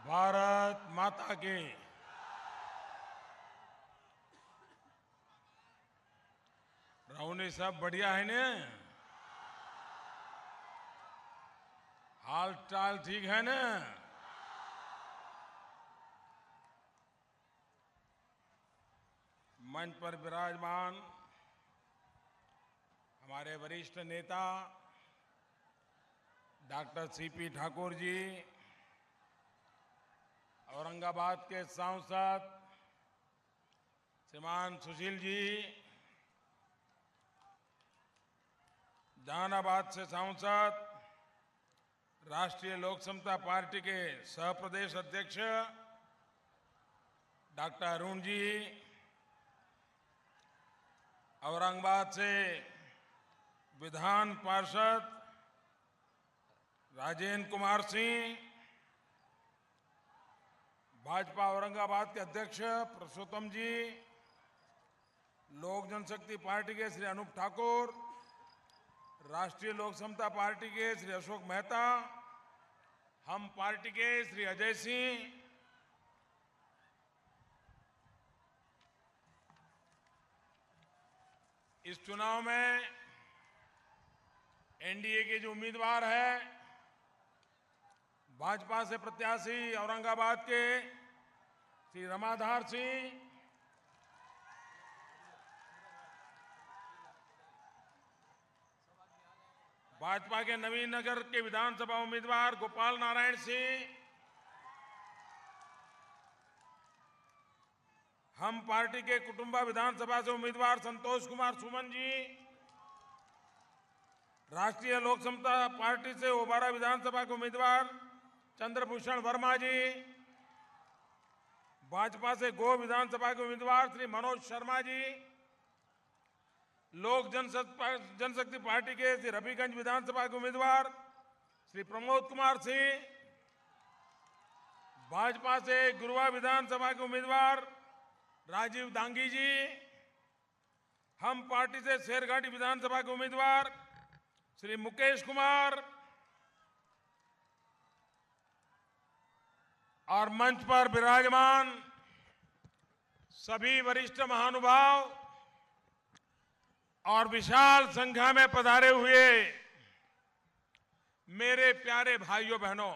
भारत माता की। राहुल सब बढ़िया है ने? हाल चाल ठीक है ना? मंच पर विराजमान हमारे वरिष्ठ नेता डॉक्टर सीपी ठाकुर जी, औरंगाबाद के सांसद श्रीमान सुशील जी, जहानाबाद से सांसद राष्ट्रीय लोक समता पार्टी के सह प्रदेश अध्यक्ष डॉक्टर अरुण जी, औरंगाबाद से विधान पार्षद राजेंद्र कुमार सिंह, भाजपा औरंगाबाद के अध्यक्ष पुरुषोत्तम जी, लोक जनशक्ति पार्टी के श्री अनूप ठाकुर, राष्ट्रीय लोक समता पार्टी के श्री अशोक मेहता, हम पार्टी के श्री अजय सिंह, इस चुनाव में एनडीए के जो उम्मीदवार हैं, भाजपा से प्रत्याशी औरंगाबाद के श्री रमाधार सिंह, भाजपा के नवीन नगर के विधानसभा उम्मीदवार गोपाल नारायण सिंह, हम पार्टी के कुटुंबा विधानसभा से उम्मीदवार संतोष कुमार सुमन जी, राष्ट्रीय लोक समता पार्टी से ओबारा विधानसभा के उम्मीदवार चंद्रभूषण वर्मा जी, भाजपा से गो विधानसभा के उम्मीदवार श्री मनोज शर्मा जी, लोक जनशक्ति पार्टी के श्री रफीगंज विधानसभा के उम्मीदवार श्री प्रमोद कुमार सिंह, भाजपा से गुरुआ विधानसभा के उम्मीदवार राजीव दांगी जी, हम पार्टी से शेरघाटी विधानसभा के उम्मीदवार श्री मुकेश कुमार, और मंच पर विराजमान सभी वरिष्ठ महानुभाव और विशाल संख्या में पधारे हुए मेरे प्यारे भाइयों बहनों,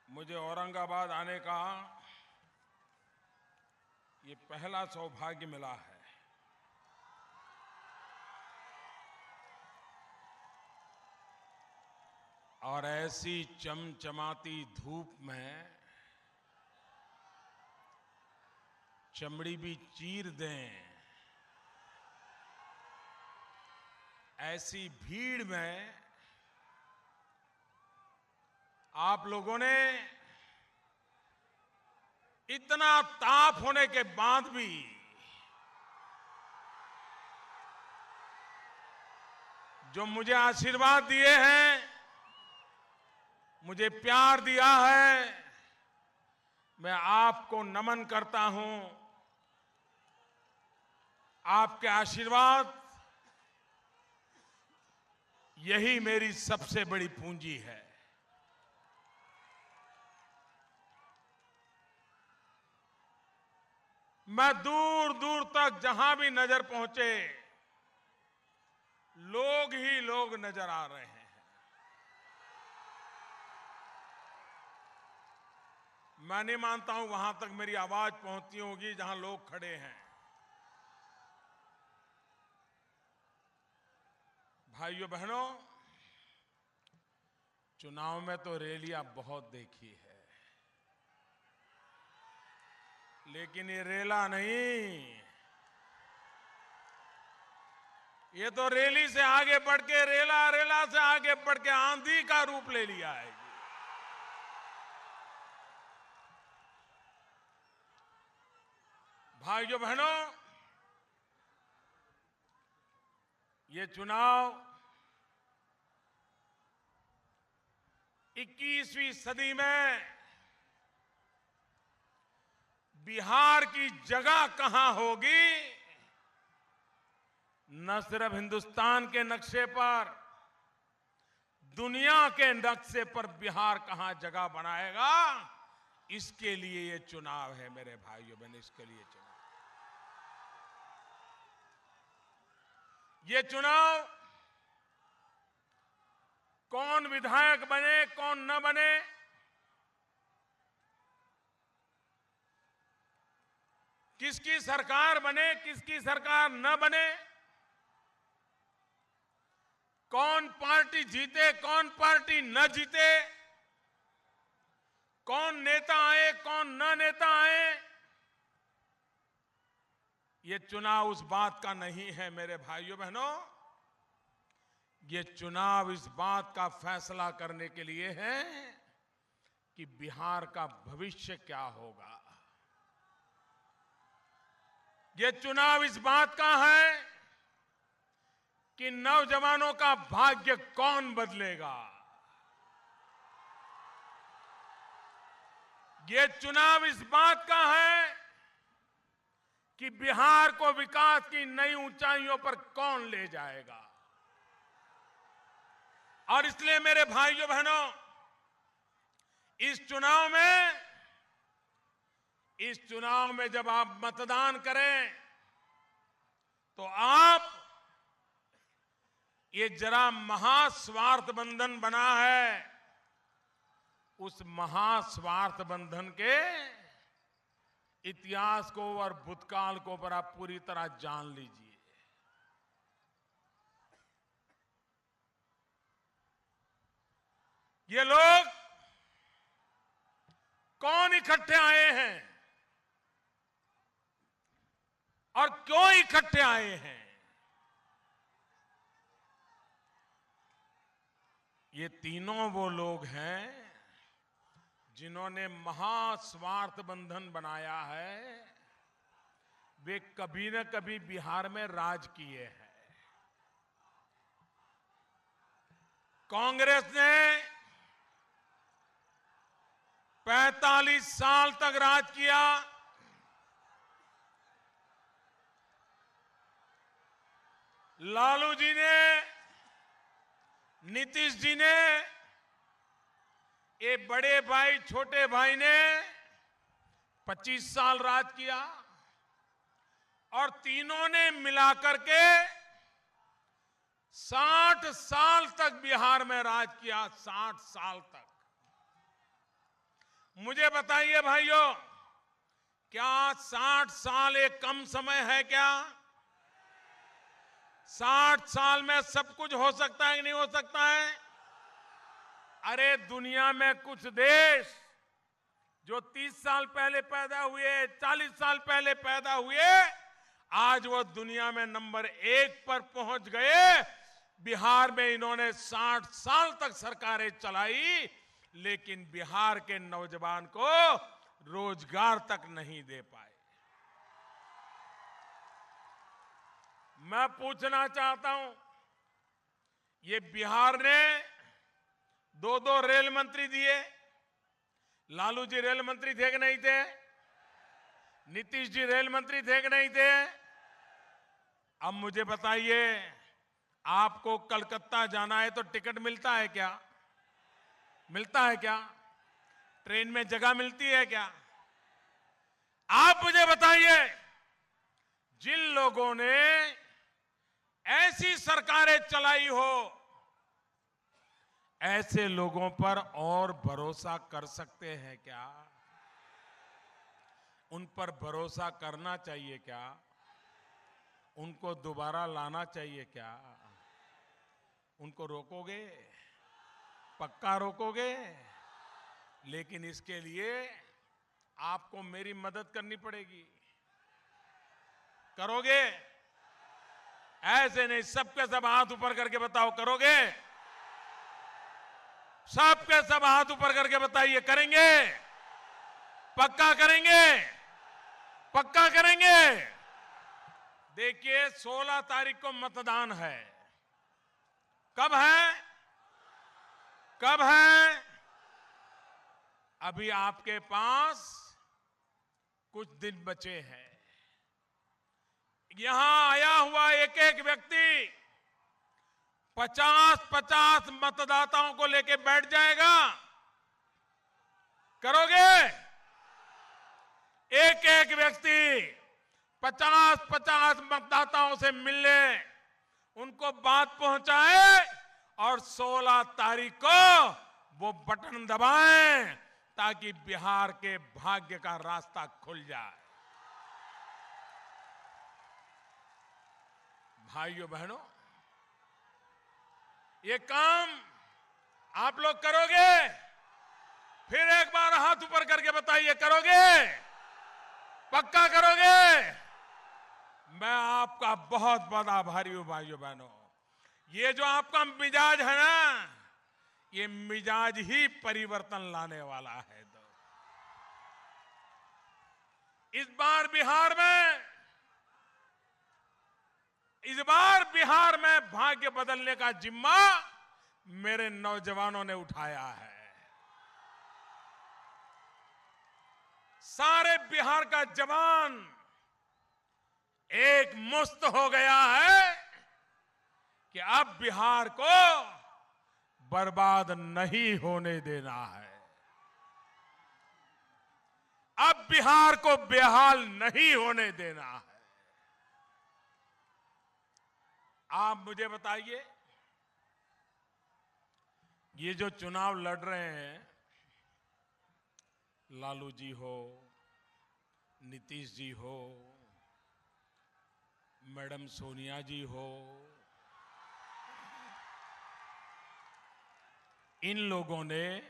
मुझे औरंगाबाद आने का ये पहला सौभाग्य मिला है। और ऐसी चमचमाती धूप में चमड़ी भी चीर दें, ऐसी भीड़ में आप लोगों ने इतना ताप होने के बाद भी जो मुझे आशीर्वाद दिए हैं, मुझे प्यार दिया है, मैं आपको नमन करता हूं। आपके आशीर्वाद यही मेरी सबसे बड़ी पूंजी है। मैं दूर दूर तक जहां भी नजर पहुंचे, लोग ही लोग नजर आ रहे हैं। मैं नहीं मानता हूं वहां तक मेरी आवाज पहुंचती होगी जहां लोग खड़े हैं। भाइयों बहनों, चुनाव में तो रैलियां बहुत देखी है, लेकिन ये रेला नहीं, ये तो रैली से आगे बढ़ के, रेला रेला से आगे बढ़ के आंधी का रूप ले लिया है। भाइयों बहनों, ये चुनाव 21वीं सदी में बिहार की जगह कहां होगी, न सिर्फ हिंदुस्तान के नक्शे पर, दुनिया के नक्शे पर बिहार कहां जगह बनाएगा, इसके लिए ये चुनाव है मेरे भाइयों बहनों, इसके लिए चुनाव। ये चुनाव कौन विधायक बने कौन न बने, किसकी सरकार बने किसकी सरकार न बने, कौन पार्टी जीते कौन पार्टी न जीते, कौन नेता आए कौन न नेता आए, ये चुनाव उस बात का नहीं है मेरे भाइयों बहनों। ये चुनाव इस बात का फैसला करने के लिए है कि बिहार का भविष्य क्या होगा। ये चुनाव इस बात का है कि नौजवानों का भाग्य कौन बदलेगा। ये चुनाव इस बात का है कि बिहार को विकास की नई ऊंचाइयों पर कौन ले जाएगा। और इसलिए मेरे भाइयों बहनों, इस चुनाव में जब आप मतदान करें तो आप, ये जरा महास्वार्थ बंधन बना है, उस महास्वार्थ बंधन के इतिहास को और भूतकाल को पर आप पूरी तरह जान लीजिए। ये लोग कौन इकट्ठे आए हैं और क्यों इकट्ठे आए हैं, ये तीनों वो लोग हैं जिन्होंने महास्वार्थ बंधन बनाया है। वे कभी न कभी बिहार में राज किए हैं। कांग्रेस ने 45 साल तक राज किया, लालू जी ने, नीतीश जी ने, ये बड़े भाई छोटे भाई ने 25 साल राज किया और तीनों ने मिलाकर के 60 साल तक बिहार में राज किया। 60 साल तक। मुझे बताइए भाइयों, क्या 60 साल एक कम समय है क्या? 60 साल में सब कुछ हो सकता है कि नहीं हो सकता है? अरे दुनिया में कुछ देश जो 30 साल पहले पैदा हुए, 40 साल पहले पैदा हुए, आज वो दुनिया में नंबर 1 पर पहुंच गए। बिहार में इन्होंने 60 साल तक सरकारें चलाई, लेकिन बिहार के नौजवान को रोजगार तक नहीं दे पाए। मैं पूछना चाहता हूं, ये बिहार ने 2 रेल मंत्री दिए। लालू जी रेल मंत्री थे कि नहीं थे? नीतीश जी रेल मंत्री थे कि नहीं थे? अब मुझे बताइए, आपको कलकत्ता जाना है तो टिकट मिलता है क्या? मिलता है क्या? ट्रेन में जगह मिलती है क्या? आप मुझे बताइए, जिन लोगों ने ऐसी सरकारें चलाई हो, ऐसे लोगों पर और भरोसा कर सकते हैं क्या? उन पर भरोसा करना चाहिए क्या? उनको दोबारा लाना चाहिए क्या? उनको रोकोगे? पक्का रोकोगे? लेकिन इसके लिए आपको मेरी मदद करनी पड़ेगी। करोगे? ऐसे नहीं, सबके सब हाथ ऊपर करके बताओ, करोगे? सबके सब हाथ ऊपर करके बताइए, करेंगे? पक्का करेंगे? पक्का करेंगे? देखिए, 16 तारीख को मतदान है। कब है? कब है? अभी आपके पास कुछ दिन बचे हैं। यहां आया हुआ एक एक व्यक्ति 50-50 मतदाताओं को लेके बैठ जाएगा। करोगे? एक एक व्यक्ति 50-50 मतदाताओं से मिलने, उनको बात पहुंचाए और 16 तारीख को वो बटन दबाएं ताकि बिहार के भाग्य का रास्ता खुल जाए। भाइयों बहनों, ये काम आप लोग करोगे? फिर एक बार हाथ ऊपर करके बताइए, करोगे? पक्का करोगे? मैं आपका बहुत बहुत आभारी हूं भाइयों बहनों। ये जो आपका मिजाज है ना, ये मिजाज ही परिवर्तन लाने वाला है। तो इस बार बिहार में भाग्य बदलने का जिम्मा मेरे नौजवानों ने उठाया है। सारे बिहार का जवान एक मुस्त हो गया है कि अब बिहार को बर्बाद नहीं होने देना है। अब बिहार को बेहाल नहीं होने देना है। आप मुझे बताइए, ये जो चुनाव लड़ रहे हैं, लालू जी हो, नीतीश जी हो, मैडम सोनिया जी हो, इन लोगों ने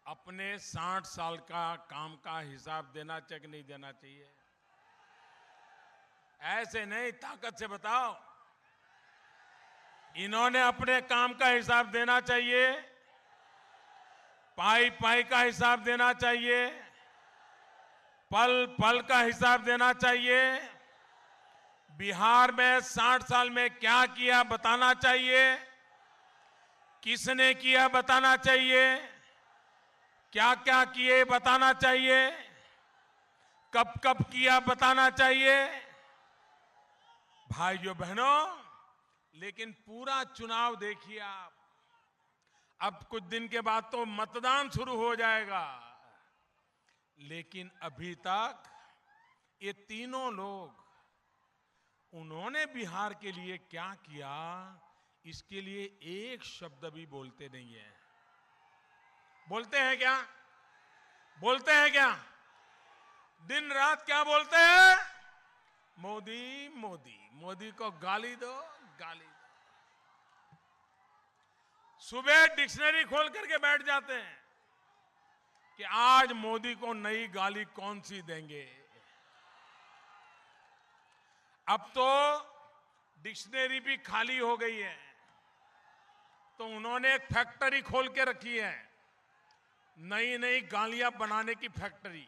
अपने 60 साल का काम का हिसाब देना चाहिए कि नहीं देना चाहिए? ऐसे नहीं, ताकत से बताओ। इन्होंने अपने काम का हिसाब देना चाहिए, पाई पाई का हिसाब देना चाहिए, पल पल का हिसाब देना चाहिए। बिहार में 60 साल में क्या किया बताना चाहिए, किसने किया बताना चाहिए, क्या क्या किए बताना चाहिए, कब कब किया बताना चाहिए। भाइयों बहनों, लेकिन पूरा चुनाव देखिए आप। अब कुछ दिन के बाद तो मतदान शुरू हो जाएगा, लेकिन अभी तक ये तीनों लोग, उन्होंने बिहार के लिए क्या किया, इसके लिए एक शब्द भी बोलते नहीं है। बोलते हैं क्या? बोलते हैं क्या? दिन रात क्या बोलते हैं? मोदी मोदी, मोदी को गाली दो, गाली दो। सुबह डिक्शनरी खोल करके बैठ जाते हैं कि आज मोदी को नई गाली कौन सी देंगे। अब तो डिक्शनरी भी खाली हो गई है, तो उन्होंने एक फैक्ट्री खोल के रखी है, नई नई गालियां बनाने की फैक्ट्री।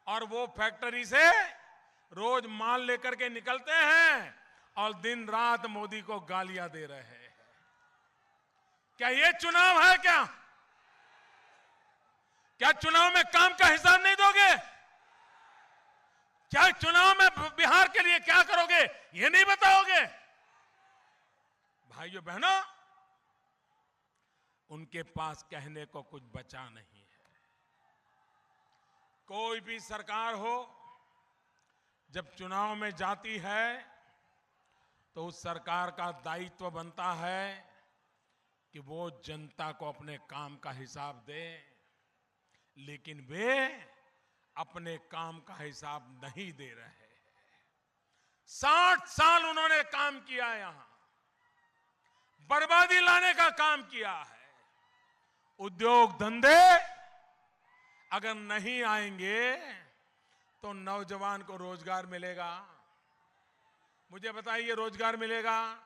और वो फैक्ट्री से रोज माल लेकर के निकलते हैं और दिन रात मोदी को गालियां दे रहे हैं। क्या ये चुनाव है? क्या चुनाव में काम का हिसाब नहीं दोगे? क्या चुनाव में बिहार के लिए क्या करोगे ये नहीं बताओगे? भाइयों बहनों, उनके पास कहने को कुछ बचा नहीं है। कोई भी सरकार हो, जब चुनाव में जाती है तो उस सरकार का दायित्व बनता है कि वो जनता को अपने काम का हिसाब दे, लेकिन वे अपने काम का हिसाब नहीं दे रहे हैं। 60 साल उन्होंने काम किया, यहां बर्बादी लाने का काम किया है। उद्योग धंधे अगर नहीं आएंगे तो नौजवान को रोजगार मिलेगा? मुझे बताइए, रोजगार मिलेगा?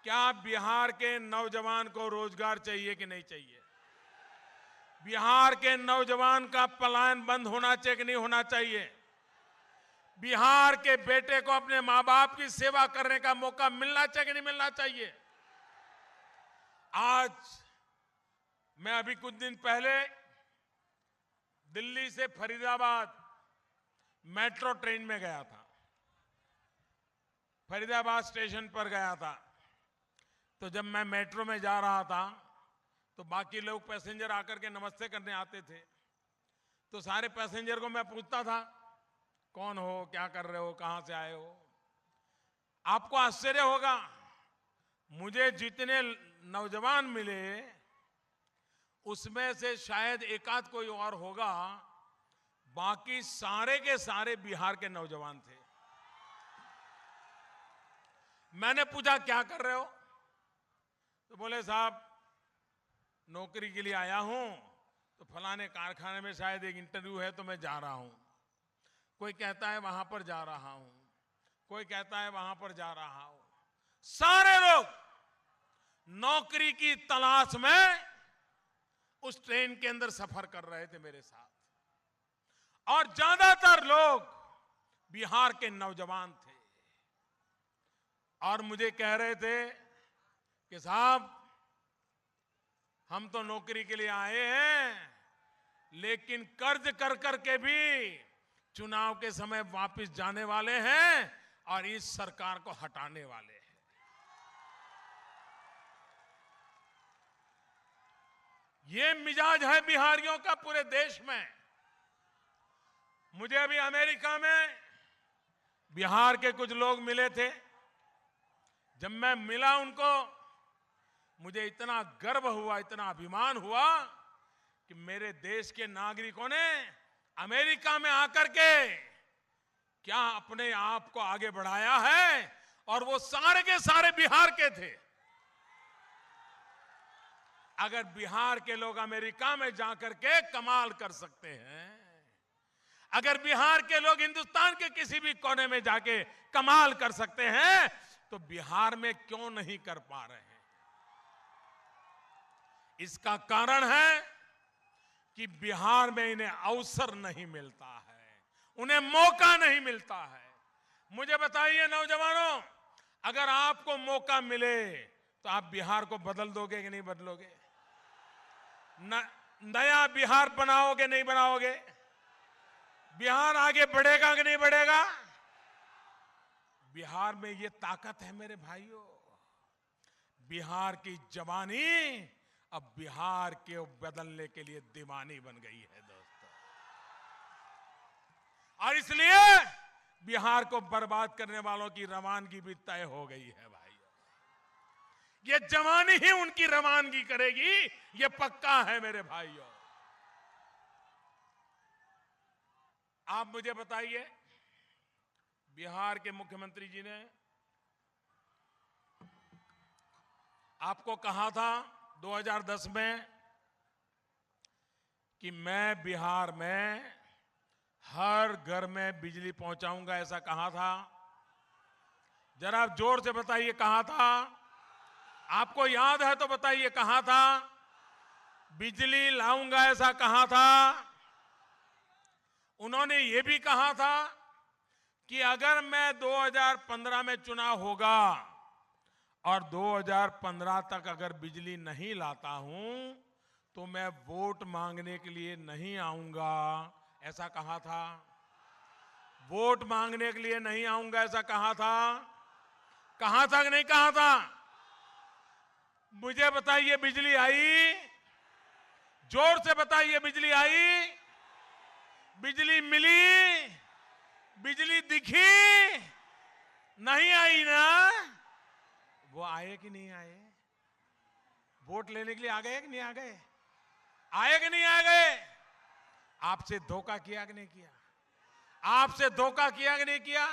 क्या बिहार के नौजवान को रोजगार चाहिए कि नहीं चाहिए? बिहार के नौजवान का पलायन बंद होना चाहिए कि नहीं होना चाहिए? बिहार के बेटे को अपने मां बाप की सेवा करने का मौका मिलना चाहिए कि नहीं मिलना चाहिए? आज मैं अभी कुछ दिन पहले दिल्ली से फरीदाबाद मेट्रो ट्रेन में गया था। फरीदाबाद स्टेशन पर गया था, तो जब मैं मेट्रो में जा रहा था तो बाकी लोग पैसेंजर आकर के नमस्ते करने आते थे। तो सारे पैसेंजर को मैं पूछता था, कौन हो, क्या कर रहे हो, कहां से आए हो। आपको आश्चर्य होगा, मुझे जितने नौजवान मिले उसमें से शायद एकाध कोई और होगा, बाकी सारे के सारे बिहार के नौजवान थे। मैंने पूछा क्या कर रहे हो, तो बोले साहब नौकरी के लिए आया हूं, तो फलाने कारखाने में शायद एक इंटरव्यू है तो मैं जा रहा हूं। कोई कहता है वहां पर जा रहा हूं, कोई कहता है वहां पर जा रहा हूं। सारे लोग नौकरी की तलाश में उस ट्रेन के अंदर सफर कर रहे थे मेरे साथ, और ज्यादातर लोग बिहार के नौजवान थे। और मुझे कह रहे थे कि साहब हम तो नौकरी के लिए आए हैं, लेकिन कर्ज कर कर के भी चुनाव के समय वापस जाने वाले हैं और इस सरकार को हटाने वाले हैं। ये मिजाज है बिहारियों का पूरे देश में। मुझे अभी अमेरिका में बिहार के कुछ लोग मिले थे। जब मैं मिला उनको, मुझे इतना गर्व हुआ, इतना अभिमान हुआ कि मेरे देश के नागरिकों ने अमेरिका में आकर के क्या अपने आप को आगे बढ़ाया है, और वो सारे के सारे बिहार के थे। अगर बिहार के लोग अमेरिका में जाकर के कमाल कर सकते हैं, अगर बिहार के लोग हिंदुस्तान के किसी भी कोने में जाके कमाल कर सकते हैं, तो बिहार में क्यों नहीं कर पा रहे हैं? इसका कारण है कि बिहार में इन्हें अवसर नहीं मिलता है, उन्हें मौका नहीं मिलता है। मुझे बताइए नौजवानों, अगर आपको मौका मिले तो आप बिहार को बदल दोगे कि नहीं बदलोगे? नया बिहार बनाओगे नहीं बनाओगे? बिहार आगे बढ़ेगा कि नहीं बढ़ेगा? बिहार में ये ताकत है मेरे भाइयों। बिहार की जवानी अब बिहार के बदलने के लिए दीवानी बन गई है दोस्तों, और इसलिए बिहार को बर्बाद करने वालों की रवानगी भी तय हो गई है भाइयों। ये जवानी ही उनकी रवानगी करेगी, ये पक्का है मेरे भाइयों। आप मुझे बताइए, बिहार के मुख्यमंत्री जी ने आपको कहा था 2010 में कि मैं बिहार में हर घर में बिजली पहुंचाऊंगा, ऐसा कहा था? जरा आप जोर से बताइए, कहा था? आपको याद है तो बताइए, कहा था? बिजली लाऊंगा ऐसा कहा था। उन्होंने ये भी कहा था कि अगर मैं 2015 में चुनाव होगा और 2015 तक अगर बिजली नहीं लाता हूं तो मैं वोट मांगने के लिए नहीं आऊंगा, ऐसा कहा था। वोट मांगने के लिए नहीं आऊंगा ऐसा कहा था। कहा था कि नहीं कहा था? मुझे बताइए, बिजली आई? जोर से बताइए, बिजली आई? बिजली मिली? बिजली दिखी? नहीं आई ना? वो आए कि नहीं आए? वोट लेने के लिए आ गए कि नहीं आ गए? आए कि नहीं आ गए? आपसे धोखा किया कि नहीं किया? आपसे धोखा किया कि नहीं किया?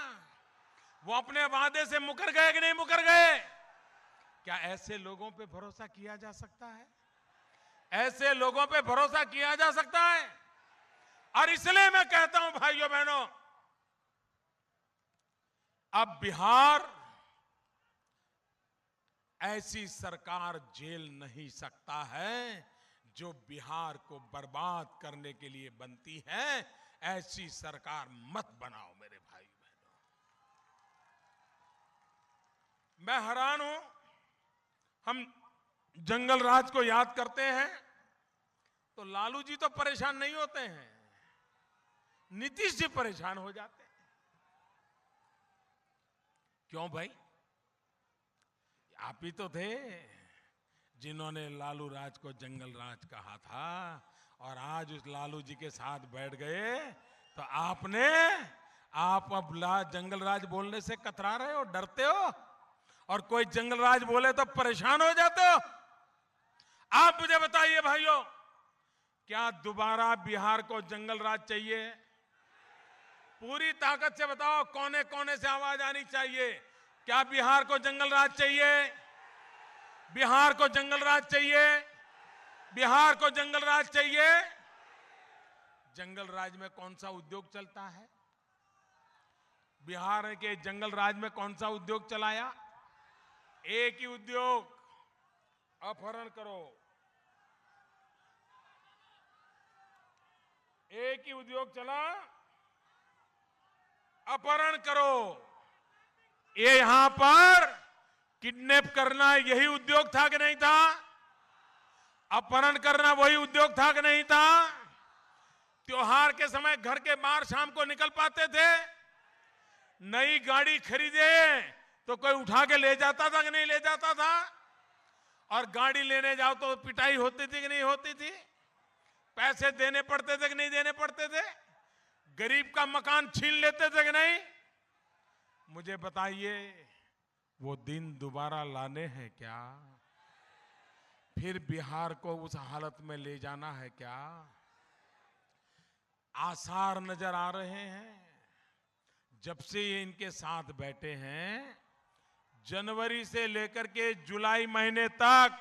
वो अपने वादे से मुकर गए कि नहीं मुकर गए? क्या ऐसे लोगों पे भरोसा किया जा सकता है? ऐसे लोगों पे भरोसा किया जा सकता है? और इसलिए मैं कहता हूं भाइयों बहनों, अब बिहार ऐसी सरकार झेल नहीं सकता है जो बिहार को बर्बाद करने के लिए बनती है। ऐसी सरकार मत बनाओ मेरे भाई बहनों। मैं हैरान हूं, हम जंगल राज को याद करते हैं तो लालू जी तो परेशान नहीं होते हैं, नीतीश जी परेशान हो जाते हैं। क्यों भाई? आप ही तो थे जिन्होंने लालू राज को जंगल राज कहा था, और आज उस लालू जी के साथ बैठ गए तो आप अब जंगल राज बोलने से कतरा रहे हो, डरते हो, और कोई जंगल राज बोले तो परेशान हो जाते हो। आप मुझे बताइए भाइयों, क्या दोबारा बिहार को जंगल राज चाहिए? पूरी ताकत से बताओ, कोने कोने से आवाज आनी चाहिए। क्या बिहार को जंगल राज चाहिए? बिहार को जंगल राज चाहिए? बिहार को जंगल राज चाहिए? जंगल राज में कौन सा उद्योग चलता है? बिहार के जंगल राज में कौन सा उद्योग चलाया? एक ही उद्योग, अपहरण करो। एक ही उद्योग चला, अपहरण करो। ये यहां पर किडनैप करना यही उद्योग था कि नहीं था? अपहरण करना वही उद्योग था कि नहीं था? त्योहार के समय घर के बाहर शाम को निकल पाते थे? नई गाड़ी खरीदे तो कोई उठा के ले जाता था कि नहीं ले जाता था? और गाड़ी लेने जाओ तो पिटाई होती थी कि नहीं होती थी? पैसे देने पड़ते थे कि नहीं देने पड़ते थे? गरीब का मकान छीन लेते थे कि नहीं? मुझे बताइए, वो दिन दोबारा लाने हैं क्या? फिर बिहार को उस हालत में ले जाना है क्या? आसार नजर आ रहे हैं। जब से ये इनके साथ बैठे हैं, जनवरी से लेकर के जुलाई महीने तक,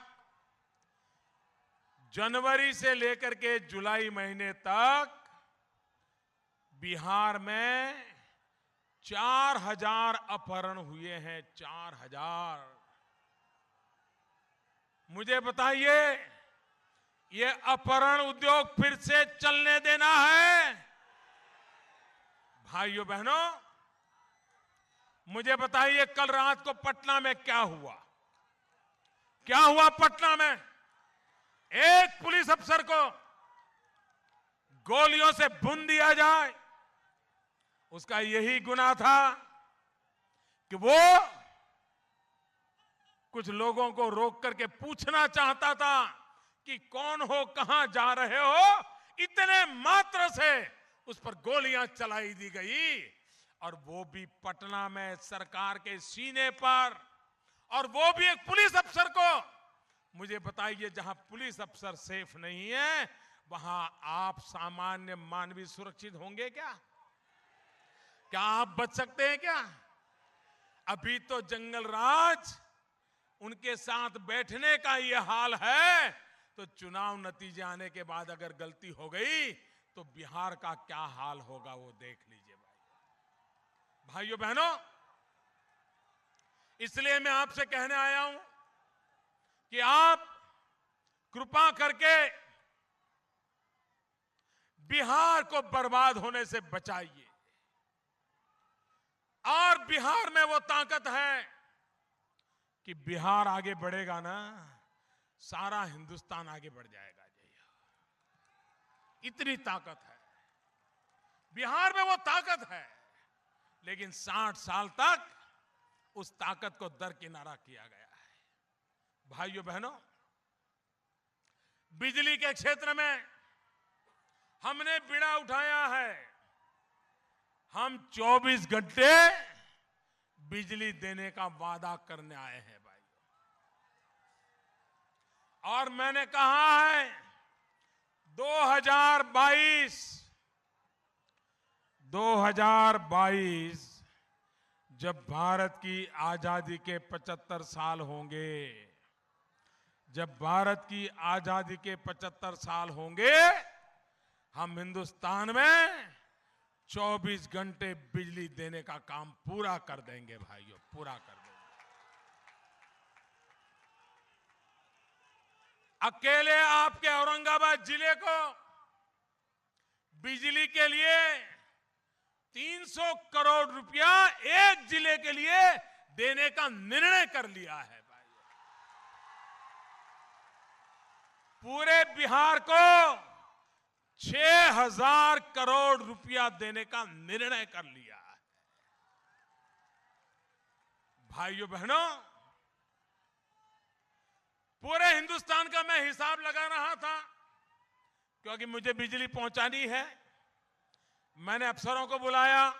जनवरी से लेकर के जुलाई महीने तक बिहार में 4000 अपहरण हुए हैं। 4000। मुझे बताइए, ये अपहरण उद्योग फिर से चलने देना है? भाइयों बहनों, मुझे बताइए, कल रात को पटना में क्या हुआ? क्या हुआ पटना में? एक पुलिस अफसर को गोलियों से भून दिया जाए। उसका यही गुनाह था कि वो कुछ लोगों को रोक करके पूछना चाहता था कि कौन हो, कहां जा रहे हो। इतने मात्र से उस पर गोलियां चलाई दी गई, और वो भी पटना में सरकार के सीने पर, और वो भी एक पुलिस अफसर को। मुझे बताइए, जहां पुलिस अफसर सेफ नहीं है, वहां आप सामान्य मानवीय सुरक्षित होंगे क्या? क्या आप बच सकते हैं क्या? अभी तो जंगल राज, उनके साथ बैठने का ये हाल है, तो चुनाव नतीजे आने के बाद अगर गलती हो गई तो बिहार का क्या हाल होगा वो देख लीजिए। भाइयों बहनों, इसलिए मैं आपसे कहने आया हूं कि आप कृपा करके बिहार को बर्बाद होने से बचाइए। और बिहार में वो ताकत है कि बिहार आगे बढ़ेगा ना, सारा हिंदुस्तान आगे बढ़ जाएगा। इतनी ताकत है बिहार में, वो ताकत है। लेकिन 60 साल तक उस ताकत को दरकिनारा किया गया है। भाइयों बहनों, बिजली के क्षेत्र में हमने बीड़ा उठाया है। हम 24 घंटे बिजली देने का वादा करने आए हैं भाई। और मैंने कहा है 2022 जब भारत की आजादी के 75 साल होंगे, जब भारत की आजादी के 75 साल होंगे, हम हिंदुस्तान में 24 घंटे बिजली देने का काम पूरा कर देंगे भाइयों, पूरा कर देंगे। अकेले आपके औरंगाबाद जिले को बिजली के लिए 300 करोड़ रुपया एक जिले के लिए देने का निर्णय कर लिया है भाई। पूरे बिहार को 6,000 करोड़ रुपया देने का निर्णय कर लिया है। भाइयों बहनों, पूरे हिंदुस्तान का मैं हिसाब लगा रहा था, क्योंकि मुझे बिजली पहुंचानी है। मैंने अफसरों को बुलाया,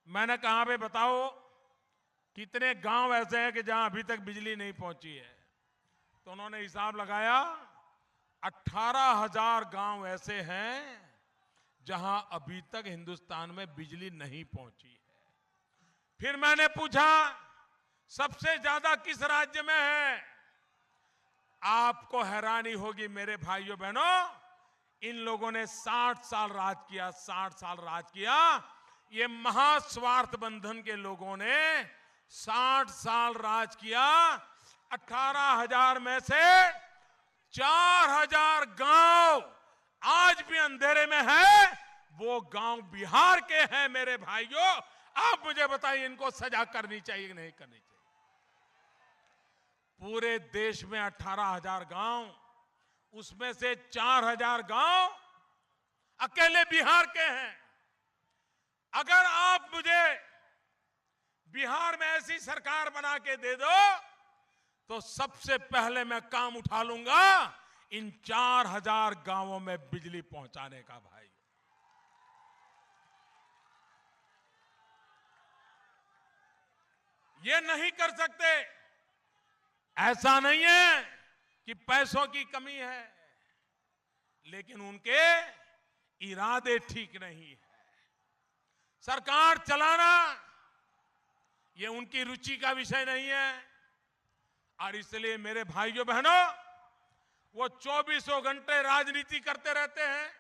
मैंने कहा भाई बताओ कितने गांव ऐसे हैं कि जहां अभी तक बिजली नहीं पहुंची है। तो उन्होंने हिसाब लगाया, 18,000 गांव ऐसे हैं जहां अभी तक हिंदुस्तान में बिजली नहीं पहुंची है। फिर मैंने पूछा सबसे ज्यादा किस राज्य में है। आपको हैरानी होगी मेरे भाइयों बहनों, इन लोगों ने 60 साल राज किया, 60 साल राज किया। ये महास्वार्थ बंधन के लोगों ने 60 साल राज किया। 18,000 में से 4,000 गांव आज भी अंधेरे में है। वो गांव बिहार के हैं मेरे भाइयों। आप मुझे बताइए, इनको सजा करनी चाहिए कि नहीं करनी चाहिए? पूरे देश में 18,000 गांव, उसमें से 4,000 गांव अकेले बिहार के हैं। अगर आप मुझे बिहार में ऐसी सरकार बना के दे दो तो सबसे पहले मैं काम उठा लूंगा इन 4,000 गांवों में बिजली पहुंचाने का। भाई, ये नहीं कर सकते। ऐसा नहीं है कि पैसों की कमी है, लेकिन उनके इरादे ठीक नहीं है। सरकार चलाना ये उनकी रुचि का विषय नहीं है। और इसलिए मेरे भाइयों बहनों, वो 24 घंटे राजनीति करते रहते हैं,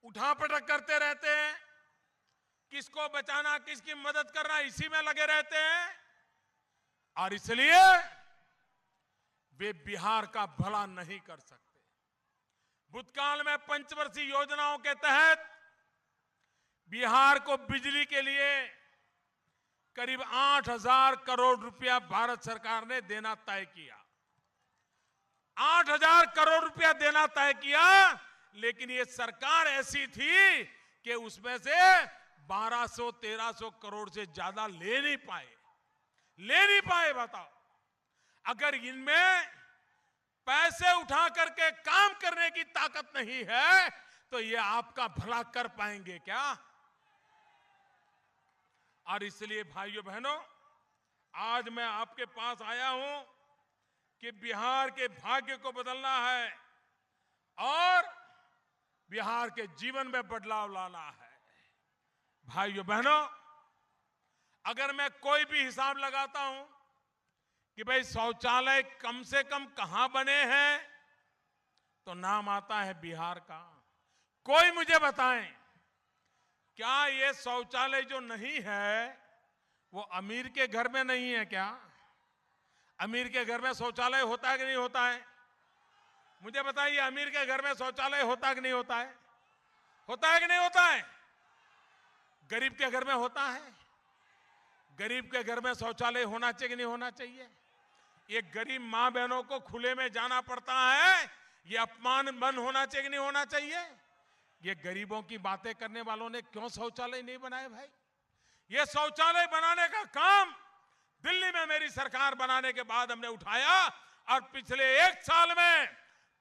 उठापटक करते रहते हैं, किसको बचाना, किसकी मदद करना, इसी में लगे रहते हैं। और इसलिए वे बिहार का भला नहीं कर सकते। भूतकाल में पंचवर्षीय योजनाओं के तहत बिहार को बिजली के लिए करीब 8,000 करोड़ रुपया भारत सरकार ने देना तय किया। 8,000 करोड़ रुपया देना तय किया, लेकिन ये सरकार ऐसी थी कि उसमें से 1,200-1,300 करोड़ से ज्यादा ले नहीं पाए। बताओ, अगर इनमें पैसे उठा करके काम करने की ताकत नहीं है तो ये आपका भला कर पाएंगे क्या? और इसलिए भाइयों बहनों, आज मैं आपके पास आया हूं कि बिहार के भाग्य को बदलना है और बिहार के जीवन में बदलाव लाना है। भाइयों बहनों, अगर मैं कोई भी हिसाब लगाता हूं कि भाई शौचालय कम से कम कहां बने हैं, तो नाम आता है बिहार का। कोई मुझे बताएं, क्या ये शौचालय जो नहीं है वो अमीर के घर में नहीं है क्या? अमीर के घर में शौचालय होता है कि नहीं होता है? मुझे बताइए, अमीर के घर में शौचालय होता है कि नहीं होता है? होता है कि नहीं होता है? गरीब के घर में होता है? गरीब के घर में शौचालय होना चाहिए कि नहीं होना चाहिए? ये गरीब मां बहनों को खुले में जाना पड़ता है, ये अपमान बंद होना चाहिए कि नहीं होना चाहिए? ये गरीबों की बातें करने वालों ने क्यों शौचालय नहीं बनाए भाई? ये शौचालय बनाने का काम दिल्ली में मेरी सरकार बनाने के बाद हमने उठाया और पिछले 1 साल में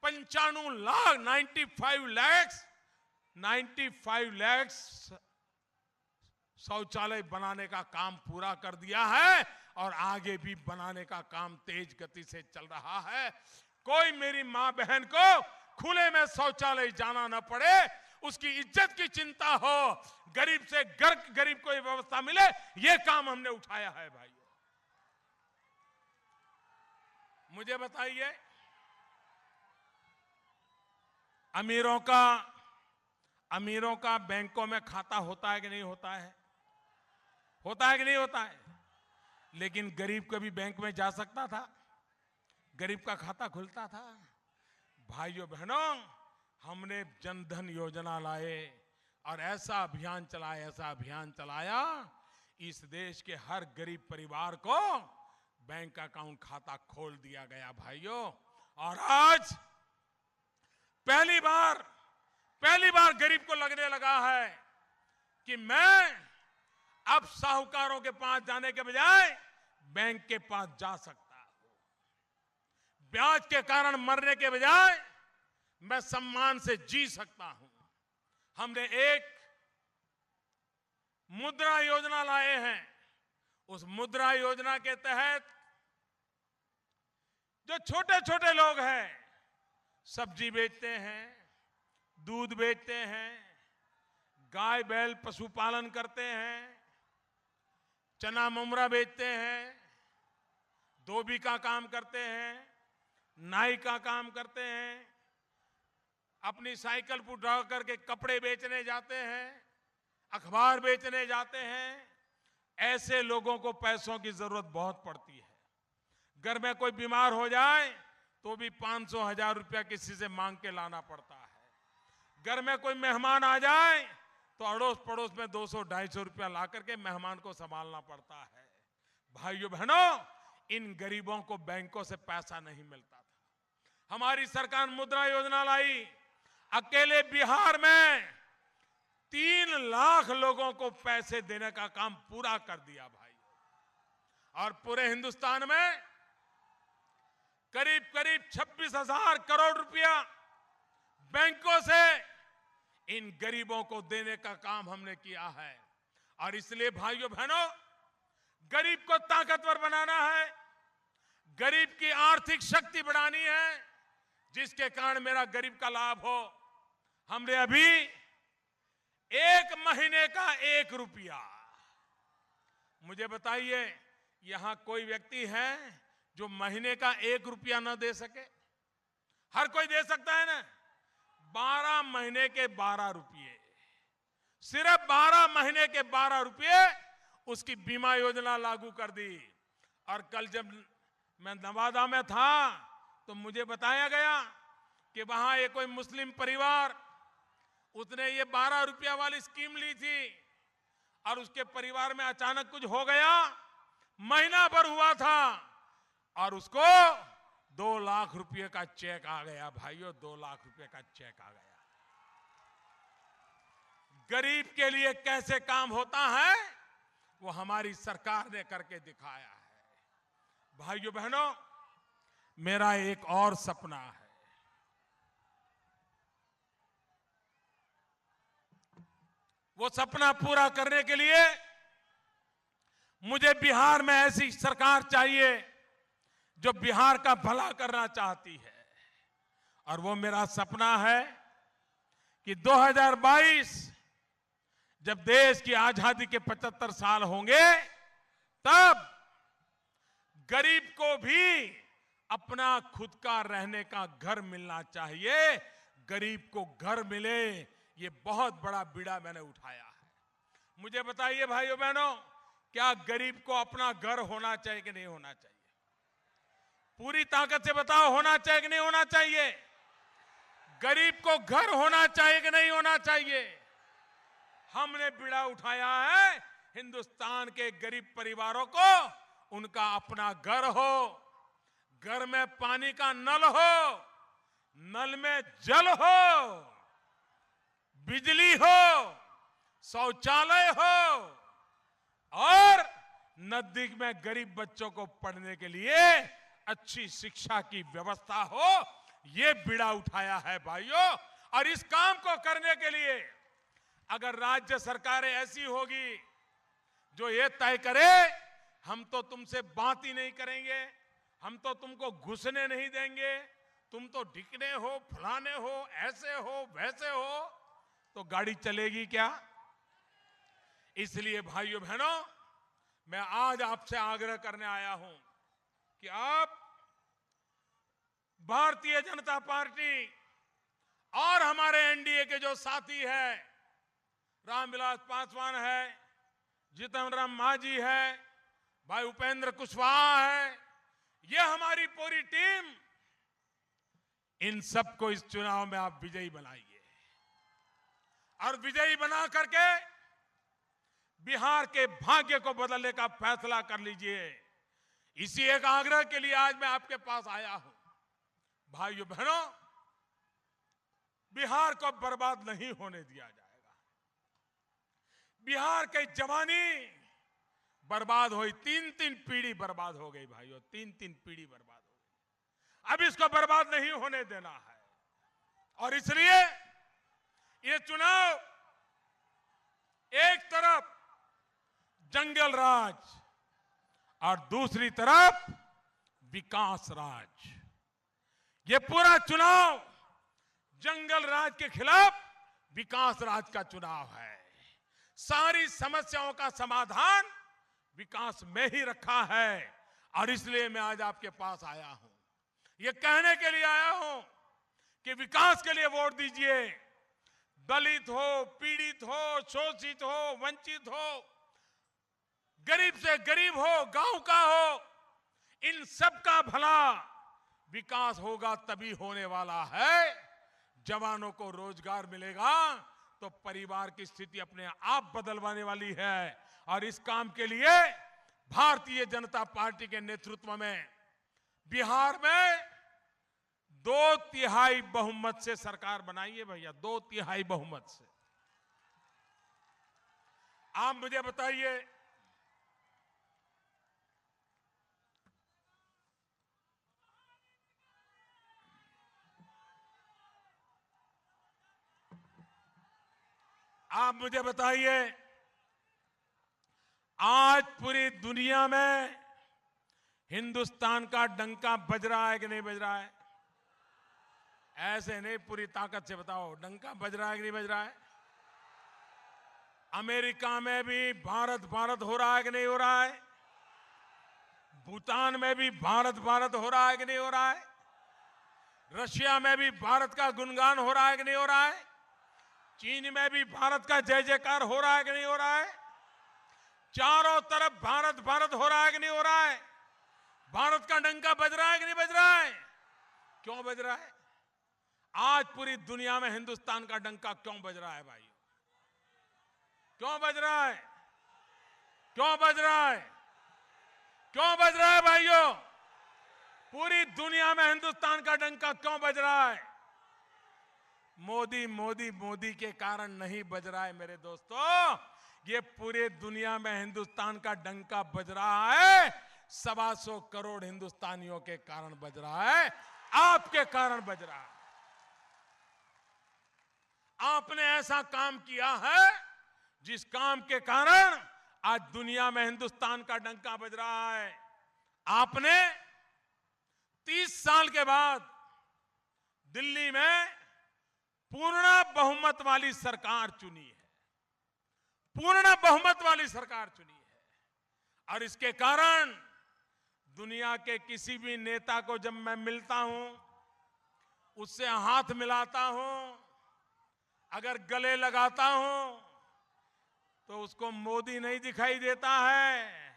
95 लाख शौचालय बनाने का काम पूरा कर दिया है और आगे भी बनाने का काम तेज गति से चल रहा है। कोई मेरी मां बहन को खुले में शौचालय जाना न पड़े, उसकी इज्जत की चिंता हो, गरीब से गरीब को ये व्यवस्था मिले, ये काम हमने उठाया है भाई। मुझे बताइए, अमीरों का बैंकों में खाता होता है कि नहीं होता है? होता है कि नहीं होता है? लेकिन गरीब कभी बैंक में जा सकता था? गरीब का खाता खुलता था? भाइयों बहनों, हमने जनधन योजना लाए और ऐसा अभियान चलाया, इस देश के हर गरीब परिवार को बैंक अकाउंट खाता खोल दिया गया भाइयों। और आज पहली बार गरीब को लगने लगा है कि मैं अब साहूकारों के पास जाने के बजाय बैंक के पास जा सकता हूं। ब्याज के कारण मरने के बजाय मैं सम्मान से जी सकता हूं। हमने एक मुद्रा योजना लाए हैं। उस मुद्रा योजना के तहत जो छोटे छोटे लोग हैं, सब्जी बेचते हैं, दूध बेचते हैं, गाय बैल पशुपालन करते हैं, चना ममरा बेचते हैं, धोबी का काम करते हैं, नाई का काम करते हैं, अपनी साइकिल पर उठा करके कपड़े बेचने जाते हैं, अखबार बेचने जाते हैं। ऐसे लोगों को पैसों की जरूरत बहुत पड़ती है। घर में कोई बीमार हो जाए तो भी 500-1000 रुपया किसी से मांग के लाना पड़ता है। घर में कोई मेहमान आ जाए तो अड़ोस पड़ोस में 200-250 रुपया ला करके मेहमान को संभालना पड़ता है। भाइयों बहनों, इन गरीबों को बैंकों से पैसा नहीं मिलता था। हमारी सरकार मुद्रा योजना लाई। अकेले बिहार में 3 लाख लोगों को पैसे देने का काम पूरा कर दिया भाई। और पूरे हिंदुस्तान में करीब करीब 26,000 करोड़ रुपया बैंकों से इन गरीबों को देने का काम हमने किया है। और इसलिए भाइयों बहनों, गरीब को ताकतवर बनाना है, गरीब की आर्थिक शक्ति बढ़ानी है, जिसके कारण मेरा गरीब का लाभ हो। हमने अभी 1 महीने का 1 रुपया, मुझे बताइए यहां कोई व्यक्ति है जो महीने का 1 रुपया न दे सके? हर कोई दे सकता है ना। 12 महीने के 12 रुपये, सिर्फ 12 महीने के 12 रुपये उसकी बीमा योजना लागू कर दी। और कल जब मैं नवादा में था तो मुझे बताया गया कि वहां एक कोई मुस्लिम परिवार, उसने ये 12 रुपया वाली स्कीम ली थी और उसके परिवार में अचानक कुछ हो गया, महीना भर हुआ था और उसको 2 लाख रुपए का चेक आ गया। भाइयों, 2 लाख रुपए का चेक आ गया। गरीब के लिए कैसे काम होता है वो हमारी सरकार ने करके दिखाया है। भाइयों बहनों, मेरा एक और सपना है। वो सपना पूरा करने के लिए मुझे बिहार में ऐसी सरकार चाहिए जो बिहार का भला करना चाहती है। और वो मेरा सपना है कि 2022 जब देश की आजादी के 75 साल होंगे, तब गरीब को भी अपना खुद का रहने का घर मिलना चाहिए। गरीब को घर मिले, ये बहुत बड़ा बीड़ा मैंने उठाया है। मुझे बताइए भाइयों बहनों, क्या गरीब को अपना घर होना चाहिए कि नहीं होना चाहिए? पूरी ताकत से बताओ, होना चाहिए कि नहीं होना चाहिए? गरीब को घर होना चाहिए कि नहीं होना चाहिए? हमने बीड़ा उठाया है हिंदुस्तान के गरीब परिवारों को उनका अपना घर हो, घर में पानी का नल हो, नल में जल हो, बिजली हो, शौचालय हो और नजदीक में गरीब बच्चों को पढ़ने के लिए अच्छी शिक्षा की व्यवस्था हो। ये बीड़ा उठाया है भाइयों। और इस काम को करने के लिए अगर राज्य सरकारें ऐसी होगी जो ये तय करे हम तो तुमसे बात ही नहीं करेंगे, हम तो तुमको घुसने नहीं देंगे, तुम तो ढिकने हो, फलाने हो, ऐसे हो, वैसे हो, तो गाड़ी चलेगी क्या? इसलिए भाइयों बहनों, मैं आज आपसे आग्रह करने आया हूं कि आप भारतीय जनता पार्टी और हमारे एनडीए के जो साथी हैं, रामविलास पासवान है, जीतन राम मांझी है, भाई उपेंद्र कुशवाहा है, ये हमारी पूरी टीम, इन सबको इस चुनाव में आप विजयी बनाइए और विजयी बना करके बिहार के भाग्य को बदलने का फैसला कर लीजिए। इसी एक आग्रह के लिए आज मैं आपके पास आया हूं। भाइयों बहनों, बिहार को बर्बाद नहीं होने दिया जाएगा। बिहार की जवानी बर्बाद हुई, 3-3 पीढ़ी बर्बाद हो गई भाइयों, 3-3 पीढ़ी बर्बाद हो गई। अब इसको बर्बाद नहीं होने देना है और इसलिए ये चुनाव एक तरफ जंगल राज और दूसरी तरफ विकास राज। ये पूरा चुनाव जंगल राज के खिलाफ विकास राज का चुनाव है। सारी समस्याओं का समाधान विकास में ही रखा है और इसलिए मैं आज आपके पास आया हूं, ये कहने के लिए आया हूं कि विकास के लिए वोट दीजिए। दलित हो, पीड़ित हो, शोषित हो, वंचित हो, गरीब से गरीब हो, गांव का हो, इन सब का भला विकास होगा तभी होने वाला है। जवानों को रोजगार मिलेगा तो परिवार की स्थिति अपने आप बदलवाने वाली है और इस काम के लिए भारतीय जनता पार्टी के नेतृत्व में बिहार में 2/3 बहुमत से सरकार बनाइए भैया, 2/3 बहुमत से। आप मुझे बताइए, आप मुझे बताइए, आज पूरी दुनिया में हिंदुस्तान का डंका बज रहा है कि नहीं बज रहा है? ऐसे नहीं, पूरी ताकत से बताओ, डंका बज रहा है कि नहीं बज रहा है? अमेरिका में भी भारत भारत हो रहा है कि नहीं हो रहा है? भूटान में भी भारत भारत हो रहा है कि नहीं हो रहा है? रशिया में भी भारत का गुणगान हो रहा है कि नहीं हो रहा है? चीन में भी भारत का जय जयकार हो रहा है कि नहीं हो रहा है? चारों तरफ भारत भारत हो रहा है कि नहीं हो रहा है? भारत का डंका बज रहा है कि नहीं बज रहा है? क्यों बज रहा है? आज पूरी दुनिया में हिंदुस्तान का डंका क्यों बज रहा है भाई? क्यों बज रहा है? क्यों बज रहा है? क्यों बज रहा है भाइयों? पूरी दुनिया में हिंदुस्तान का डंका क्यों बज रहा है? मोदी मोदी मोदी के कारण नहीं बज रहा है मेरे दोस्तों, ये पूरे दुनिया में हिंदुस्तान का डंका बज रहा है 125 करोड़ हिंदुस्तानियों के कारण बज रहा है, आपके कारण बज रहा है। आपने ऐसा काम किया है जिस काम के कारण आज दुनिया में हिंदुस्तान का डंका बज रहा है। आपने 30 साल के बाद दिल्ली में पूर्ण बहुमत वाली सरकार चुनी है, पूर्ण बहुमत वाली सरकार चुनी है और इसके कारण दुनिया के किसी भी नेता को जब मैं मिलता हूं, उससे हाथ मिलाता हूं, अगर गले लगाता हूं तो उसको मोदी नहीं दिखाई देता है,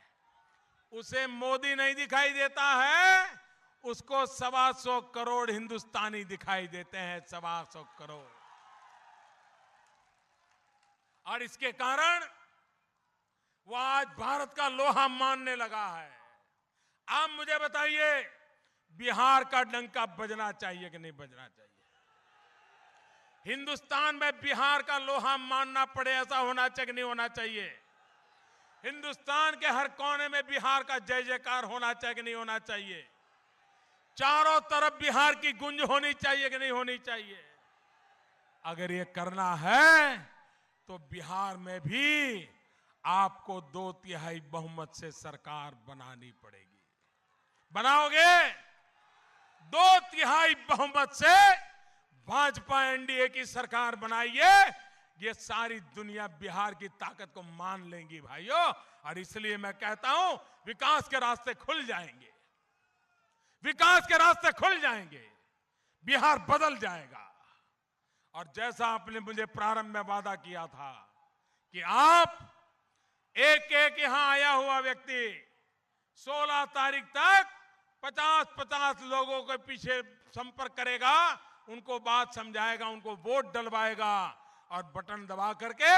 उसे मोदी नहीं दिखाई देता है, उसको 125 करोड़ हिंदुस्तानी दिखाई देते हैं, 125 करोड़। और इसके कारण वो आज भारत का लोहा मानने लगा है। आप मुझे बताइए, बिहार का डंका बजना चाहिए कि नहीं बजना चाहिए? हिंदुस्तान में बिहार का लोहा मानना पड़े ऐसा होना चाहिए कि नहीं होना चाहिए? हिंदुस्तान के हर कोने में बिहार का जय जयकार होना चाहिए कि नहीं होना चाहिए? चारों तरफ बिहार की गूंज होनी चाहिए कि नहीं होनी चाहिए? अगर ये करना है तो बिहार में भी आपको 2/3 बहुमत से सरकार बनानी पड़ेगी। बनाओगे? 2/3 बहुमत से भाजपा एनडीए की सरकार बनाइए, ये सारी दुनिया बिहार की ताकत को मान लेंगी भाइयों। और इसलिए मैं कहता हूं, विकास के रास्ते खुल जाएंगे, विकास के रास्ते खुल जाएंगे, बिहार बदल जाएगा। और जैसा आपने मुझे प्रारंभ में वादा किया था कि आप एक एक यहां आया हुआ व्यक्ति 16 तारीख तक 50-50 लोगों के पीछे संपर्क करेगा, उनको बात समझाएगा, उनको वोट डलवाएगा और बटन दबा करके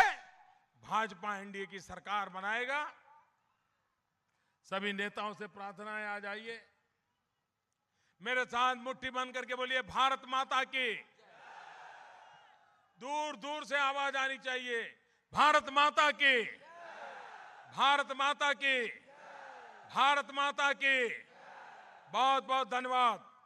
भाजपा एनडीए की सरकार बनाएगा। सभी नेताओं से प्रार्थना है, आ जाइए मेरे साथ, मुट्ठी बंद करके बोलिए, भारत माता की, दूर दूर से आवाज आनी चाहिए, भारत माता की, भारत माता की, भारत माता की। बहुत बहुत धन्यवाद।